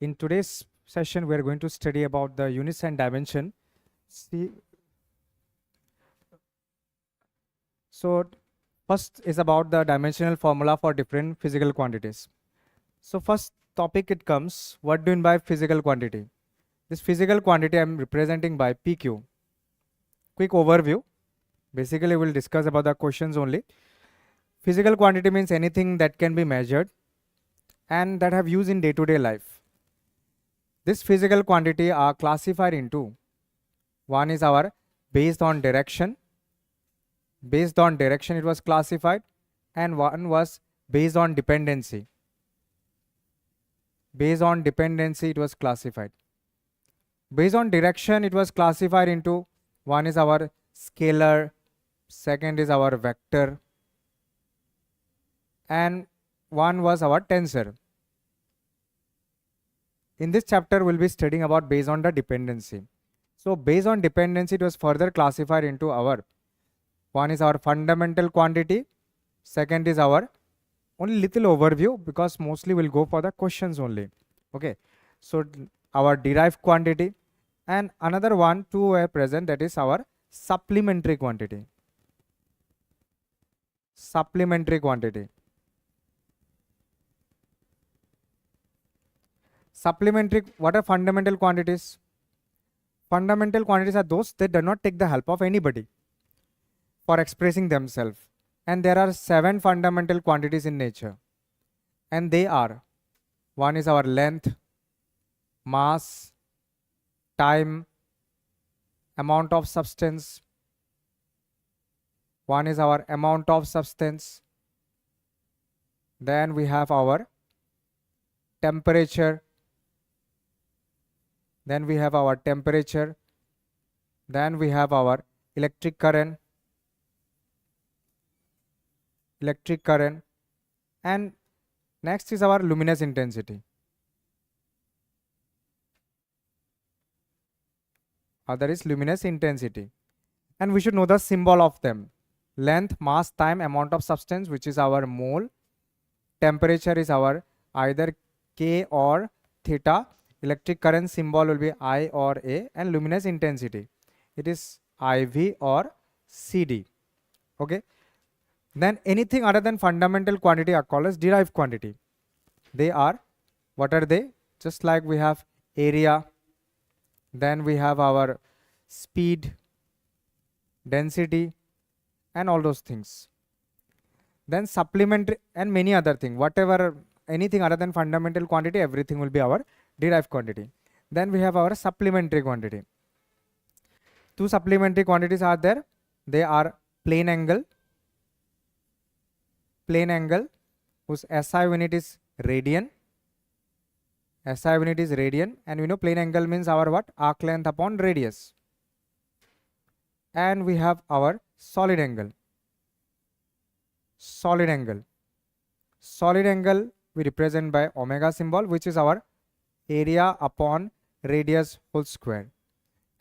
In today's session, we are going to study about the units and dimension. See, so first is about the dimensional formula for different physical quantities. So first topic it comes, what do you mean by physical quantity? This physical quantity I am representing by PQ. Quick overview. Basically, we'll discuss about the questions only. Physical quantity means anything that can be measured and that have use in day-to-day life. This physical quantity are classified into, one is our based on direction it was classified, and one was based on dependency. Based on dependency it was classified. Based on direction it was classified into, one is our scalar, second is our vector, and one was our tensor. In this chapter we'll be studying about based on the dependency. So based on dependency it was further classified into our, one is our fundamental quantity, second is our, only little overview because mostly we'll go for the questions only. Okay, so our derived quantity, and another one two were present, that is our supplementary quantity. Supplementary quantity. Supplementary, what are fundamental quantities? Fundamental quantities are those that do not take the help of anybody for expressing themselves. And there are 7 fundamental quantities in nature. And they are, one is our length, mass, time, amount of substance. One is our amount of substance. Then we have our temperature. Then we have our temperature. Then we have our electric current. And next is our luminous intensity. Other is luminous intensity. And we should know the symbol of them. Length, mass, time, amount of substance, which is our mole. Temperature is our either K or theta. Electric current symbol will be I or A. And luminous intensity, it is IV or CD. Okay. Then anything other than fundamental quantity are called as derived quantity. They are, what are they? Just like we have area, then we have our speed, density, and all those things. Then supplementary and many other things. Whatever, anything other than fundamental quantity, everything will be our derived quantity. Then we have our supplementary quantity. 2 supplementary quantities are there. They are plane angle, whose SI unit is radian. SI unit is radian, and we know plane angle means our what? Arc length upon radius. And we have our solid angle. Solid angle we represent by omega symbol, which is our area upon radius whole square.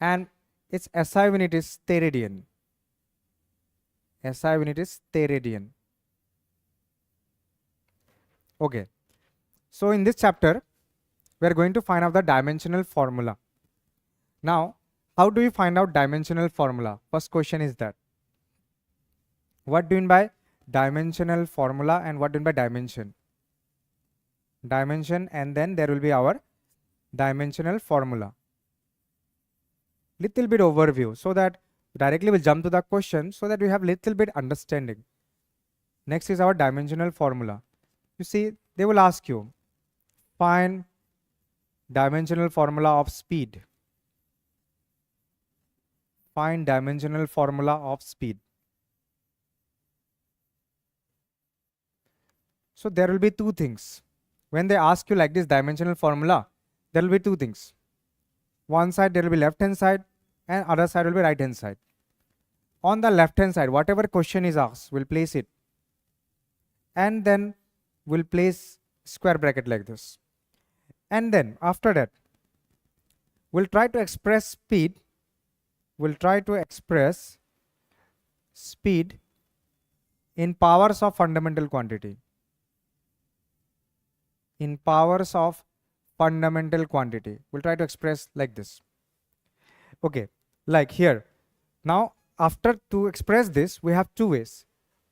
And its SI unit is steradian. SI unit is steradian. Okay, so in this chapter, we are going to find out the dimensional formula. Now, how do we find out dimensional formula? First question is that. What do you mean by dimensional formula and what do you mean by dimension? Dimension, and then there will be our dimensional formula. Little bit overview so that directly we'll jump to the question so that we have little bit understanding. Next is our dimensional formula. You see, they will ask you, find dimensional formula of speed. Find dimensional formula of speed. So there will be 2 things. When they ask you like this dimensional formula, there will be 2 things. One side there will be left hand side and other side will be right hand side. On the left hand side, whatever question is asked, we'll place it. And then we'll place square bracket like this. And then after that, we'll try to express speed. We'll try to express speed in powers of fundamental quantity. In powers of fundamental quantity. We'll try to express like this. Okay, like here. Now, after to express this, we have two ways.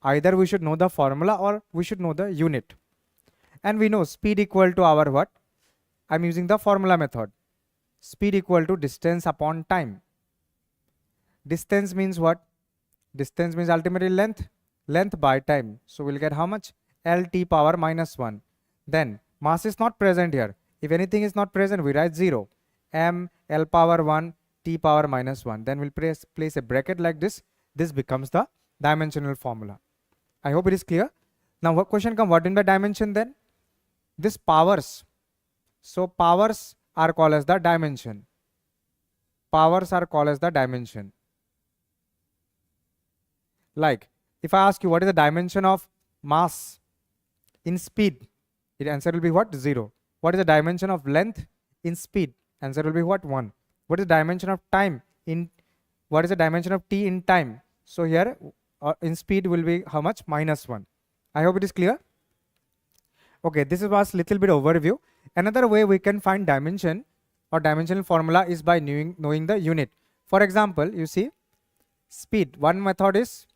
Either we should know the formula or we should know the unit. And we know speed equal to our what? I'm using the formula method. Speed equal to distance upon time. Distance means what? Distance means ultimately length. Length by time. So we'll get how much? LT power minus 1. Then mass is not present here. If anything is not present, we write 0. M L power 1 T power minus 1. Then we'll place a bracket like this. This becomes the dimensional formula. I hope it is clear. Now what question comes? What in the dimension then? This powers. So powers are called as the dimension. Powers are called as the dimension. Like if I ask you what is the dimension of mass in speed, the answer will be what? 0. What is the dimension of length in speed? Answer will be what? 1. What is the dimension of time in, what is the dimension of t in time? So here in speed will be how much? Minus 1. I hope it is clear. Okay, this was little bit overview. Another way we can find dimension or dimensional formula is by knowing the unit. For example, you see speed. One method is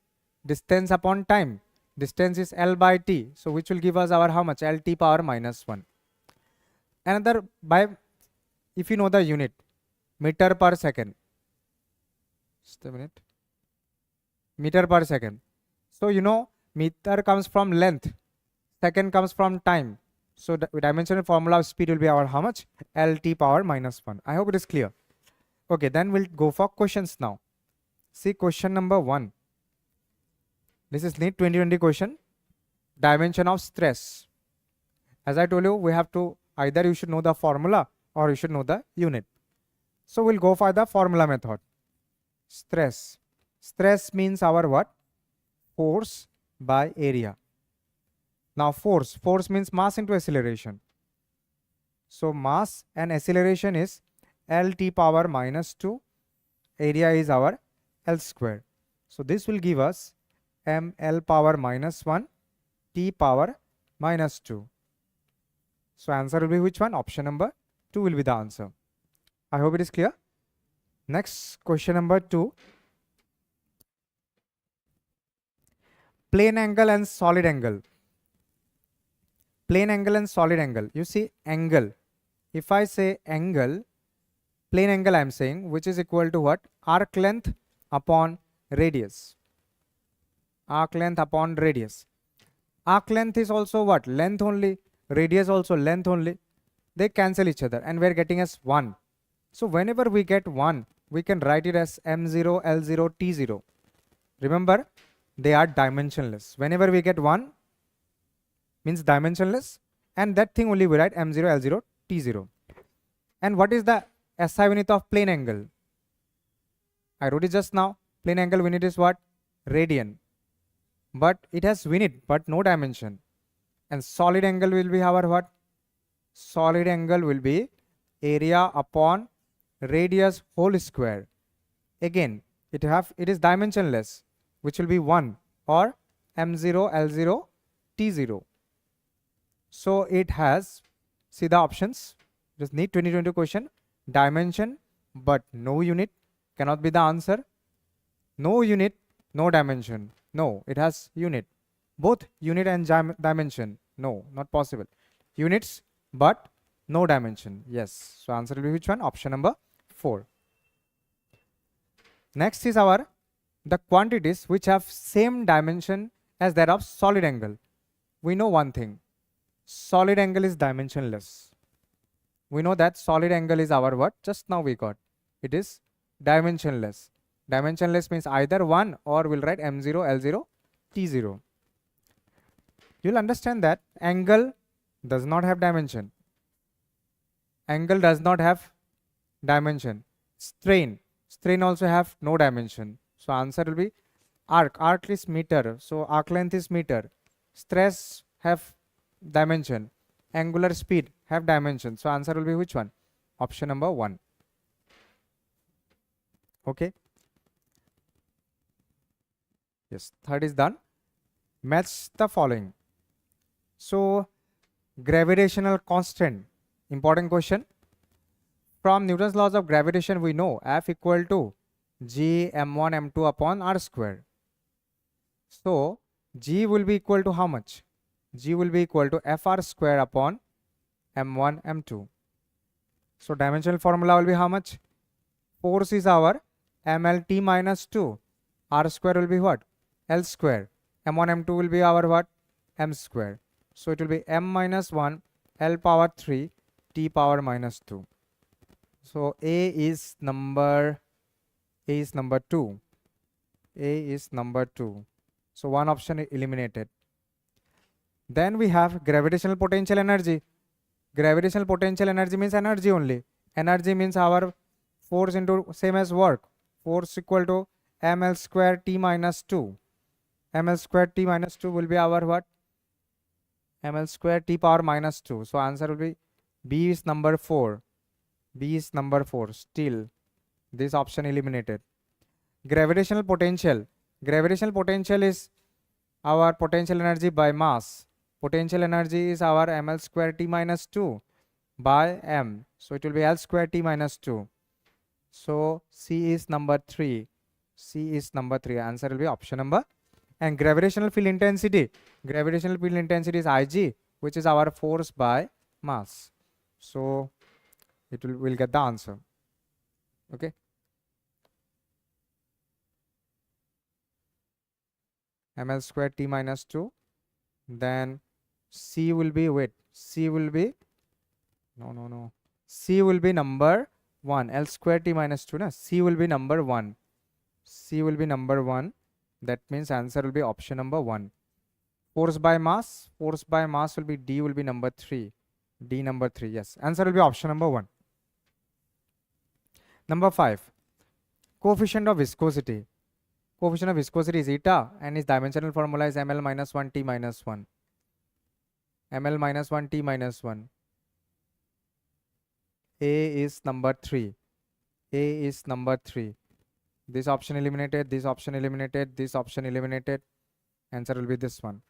distance upon time. Distance is L by T. So which will give us our how much? LT power minus 1. Another by, if you know the unit, meter per second. Just a minute. Meter per second. So you know meter comes from length. Second comes from time. So the dimensional formula of speed will be our how much? LT power minus 1. I hope it is clear. Okay, then we'll go for questions now. See question number 1. This is NEET 2020 question. Dimension of stress. As I told you, we have to either you should know the formula or you should know the unit. So we'll go for the formula method. Stress. Stress means our what? Force by area. Now force. Force means mass into acceleration. So mass and acceleration is LT power minus 2. Area is our L square. So this will give us ML power minus 1 T power minus 2. So answer will be which one? Option number 2 will be the answer. I hope it is clear. Next question number 2. Plane angle and solid angle. Plane angle and solid angle. You see angle. If I say angle, plane angle I am saying, which is equal to what? Arc length upon radius. Arc length upon radius. Arc length is also what? Length only. Radius also length only. They cancel each other and we are getting as 1. So whenever we get 1, we can write it as M0, L0, T0. Remember, they are dimensionless. Whenever we get 1, means dimensionless, and that thing only we write M0, L0, T0. And what is the SI unit of plane angle? I wrote it just now. Plane angle unit is what? Radian. But it has unit but no dimension. And solid angle will be our what? Solid angle will be area upon radius whole square. Again, it is dimensionless, which will be 1 or M0, L0, T0. So it has, see the options, just NEET 2020 question, dimension but no unit, cannot be the answer. No unit, no dimension. No, it has unit. Both unit and dimension. No, not possible. Units but no dimension. Yes. So answer will be which one? Option number 4. Next is the quantities which have same dimension as that of solid angle. We know one thing. Solid angle is dimensionless. We know that solid angle is our what? Just now we got. It is dimensionless. Dimensionless means either 1 or we'll write M0, L0, T0. You'll understand that angle does not have dimension. Angle does not have dimension. Strain also have no dimension. So answer will be arc. Arc is meter. So arc length is meter. Stress have dimension. Angular speed have dimension. So answer will be which one? Option number 1. Okay. Yes, third is done. Match the following. So gravitational constant. Important question. From Newton's laws of gravitation, we know F equal to G m1 m2 upon r square. So G will be equal to how much? G will be equal to Fr square upon m1 m2. So dimensional formula will be how much? Force is our mlt minus 2. R square will be what? L square. M1 m2 will be our what? M square. So it will be m minus 1 L power 3 T power minus 2. So A is number 2. A is number 2. So one option eliminated. Then we have gravitational potential energy. Gravitational potential energy means energy only. Energy means our force into same as work. Force equal to ml square T minus 2. ml square T minus 2 will be our what? ml square T power minus 2. So answer will be B is number 4. B is number 4. Still this option eliminated. Gravitational potential. Gravitational potential is our potential energy by mass. Potential energy is our ml square T minus 2 by m. So it will be L square T minus 2. So C is number 3. C is number 3. Answer will be option number. And gravitational field intensity. Gravitational field intensity is Ig, which is our force by mass. So we'll get the answer. Okay. ml square T minus 2. Then C will be, C will be number 1. L square T minus 2. C will be number 1. C will be number 1. That means answer will be option number 1. Force by mass will be D will be number 3. D number 3. Yes. Answer will be option number 1. Number 5. Coefficient of viscosity. Coefficient of viscosity is eta and its dimensional formula is ml minus 1 T minus 1. ml minus 1 T minus 1. A is number 3. A is number 3. This option eliminated, this option eliminated, this option eliminated. Answer will be this one.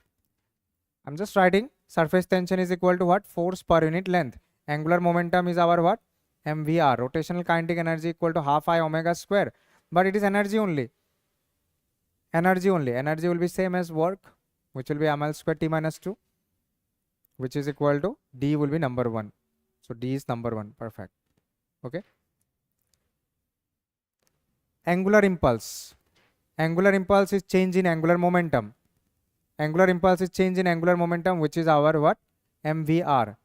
I'm just writing surface tension is equal to what? Force per unit length. Angular momentum is our what? MVR. Rotational kinetic energy equal to half I omega square. But it is energy only. Energy only. Energy will be same as work, which will be ml square T minus 2, which is equal to D will be number 1. So D is number 1. Perfect. Okay. Angular impulse. Angular impulse is change in angular momentum. Angular impulse is change in angular momentum, which is our what? MVR.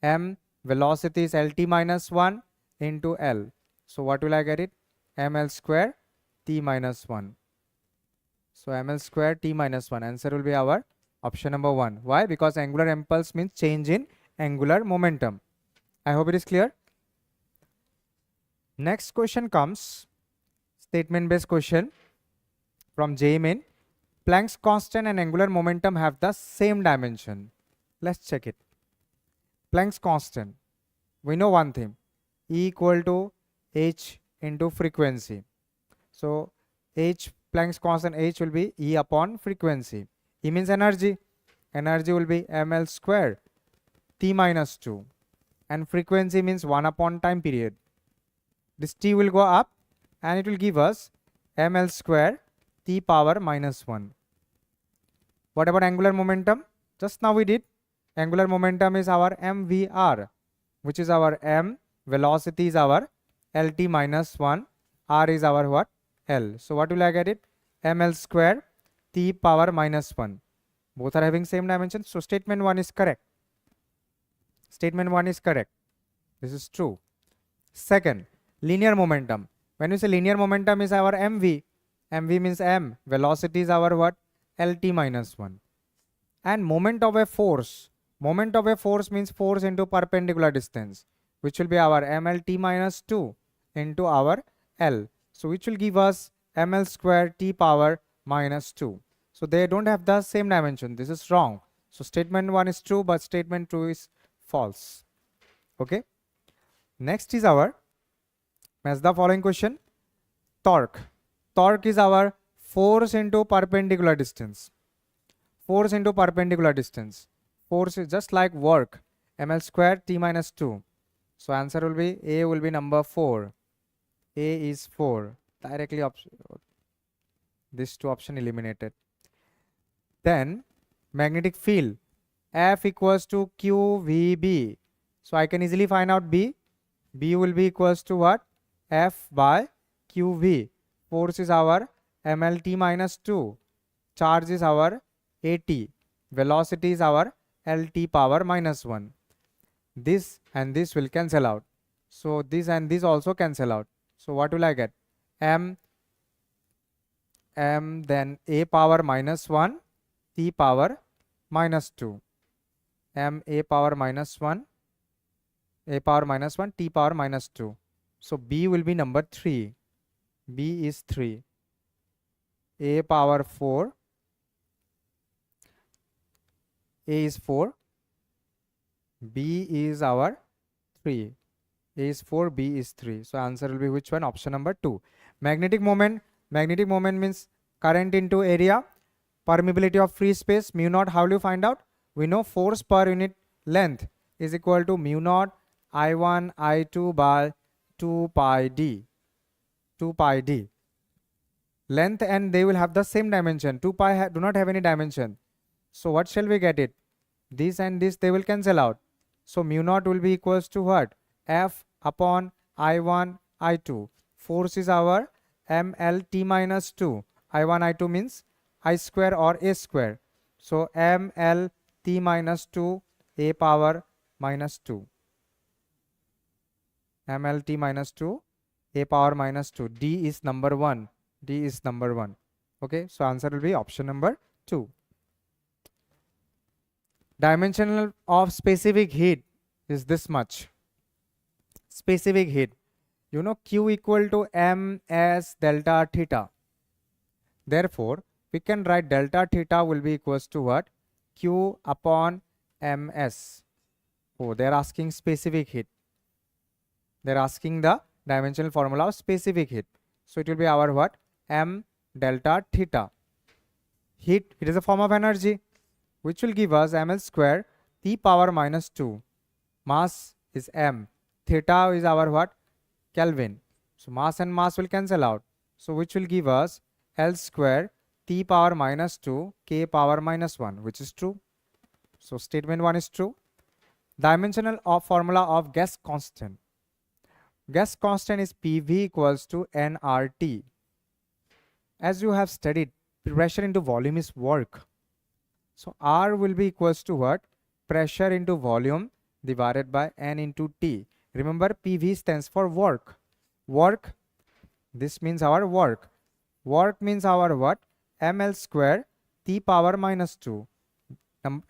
M velocity is LT minus 1 into L. So what will I get it? ML square T minus 1. So ML square T minus 1. Answer will be our option number 1. Why? Because angular impulse means change in angular momentum. I hope it is clear. Next question comes statement based question from JMN. Planck's constant and angular momentum have the same dimension. Let's check it. Planck's constant. We know one thing. E equal to h into frequency. So Planck's constant h will be E upon frequency. E means energy. Energy will be ml square T minus 2. And frequency means 1 upon time period. This T will go up and it will give us ml square T power minus 1. What about angular momentum? Just now we did. Angular momentum is our MVR, which is our M. Velocity is our LT minus 1. R is our what? L. So what will I get it? ml square T power minus 1. Both are having same dimension. So statement 1 is correct. Statement 1 is correct. This is true. Second, linear momentum. When we say linear momentum is our MV. MV means M. Velocity is our what? LT minus 1. And moment of a force. Moment of a force means force into perpendicular distance, which will be our MLT minus 2 into our L. So which will give us ML square T power minus 2. So they don't have the same dimension. This is wrong. So statement 1 is true, but statement 2 is false. Okay. Next is our, as the following question, torque. Torque is our force into perpendicular distance. Force into perpendicular distance. Force is just like work. ML square T minus 2. So answer will be A will be number 4. A is 4. Directly these two option eliminated. Then magnetic field F equals to QVB. So I can easily find out B. B will be equals to what? F by QV. Force is our MLT minus 2. Charge is our AT. Velocity is our LT power minus 1. This and this will cancel out. So this and this also cancel out. So what will I get? M then A power minus 1 T power minus 2. M A power minus 1 A power minus 1 T power minus 2. So B will be number 3. B is 3. A power 4. A is 4. B is our 3. A is 4, B is 3. So answer will be which one? Option number 2. Magnetic moment. Magnetic moment means current into area. Permeability of free space mu naught. How will you find out? We know force per unit length is equal to mu naught I1 I2 by 2 pi d. 2 pi d. Length and they will have the same dimension. 2 pi do not have any dimension. So what shall we get it? This and this they will cancel out. So mu naught will be equals to what? F upon I1 I2. Force is our MLT minus 2. I1 I2 means I square or A square. So MLT minus 2 A power minus 2. MLT minus 2 A power minus 2. D is number 1. D is number 1. Okay, so answer will be option number 2. Dimensional of specific heat is this much. Specific heat. You know Q equal to ms delta theta. Therefore, we can write delta theta will be equals to what? Q upon ms. Oh, they are asking specific heat. They are asking the dimensional formula of specific heat. So it will be our what? M delta theta. Heat, it is a form of energy, which will give us ml square T power minus 2. Mass is m. Theta is our what? Kelvin. So mass and mass will cancel out. So which will give us L square T power minus 2 K power minus 1, which is true. So statement 1 is true. Dimensional of formula of gas constant. Gas constant is PV equals to nRT. As you have studied, pressure into volume is work. So R will be equals to what? Pressure into volume divided by N into T. Remember, PV stands for work. Work, this means our work. Work means our what? ml square T power minus 2.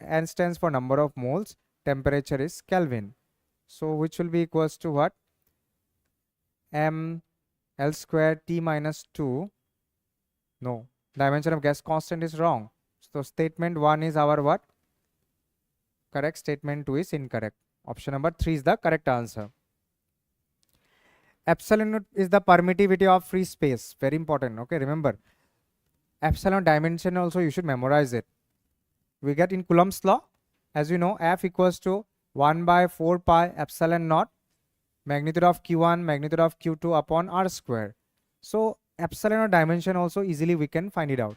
N stands for number of moles. Temperature is Kelvin. So which will be equals to what? M L square T minus 2. No, dimension of gas constant is wrong. So statement 1 is our what? Correct. Statement 2 is incorrect. Option number 3 is the correct answer. Epsilon naught is the permittivity of free space. Very important. Okay, remember. Epsilon dimension also you should memorize it. We get in Coulomb's law. As you know, F equals to 1 by 4 pi epsilon naught magnitude of Q1 magnitude of Q2 upon R square. So epsilon naught dimension also easily we can find it out.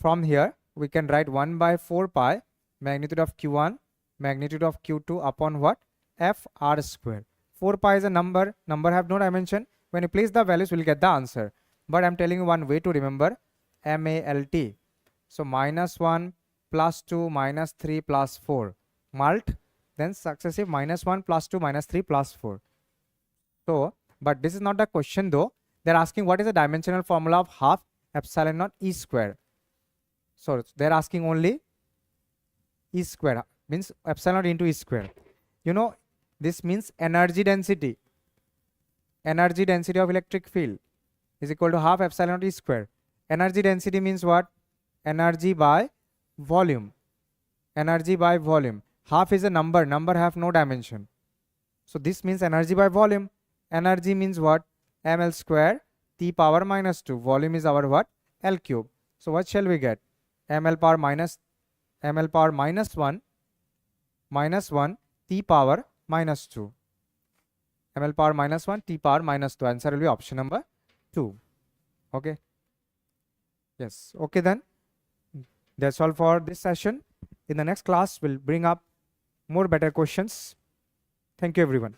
From here we can write 1 by 4 pi magnitude of Q1 magnitude of Q2 upon what? F R square. 4 pi is a number. Number have no dimension. When you place the values, we'll get the answer. But I'm telling you one way to remember. MALT. So minus 1 plus 2 minus 3 plus 4. Mult. Then successive minus 1 plus 2 minus 3 plus 4. So, but this is not the question though. They're asking what is the dimensional formula of half epsilon naught E square. So they're asking only E square. Means epsilon naught into E square. You know, this means energy density. Energy density of electric field is equal to half epsilon naught E square. Energy density means what? Energy by volume. Energy by volume. Half is a number. Number have no dimension. So this means energy by volume. Energy means what? ml square T power minus 2. Volume is our what? L cube. So what shall we get? ml power minus 1 T power minus 2. ml power minus 1, T power minus 2. Answer will be option number 2. Okay. Yes. Okay then. That's all for this session. In the next class, we'll bring up more better questions. Thank you everyone.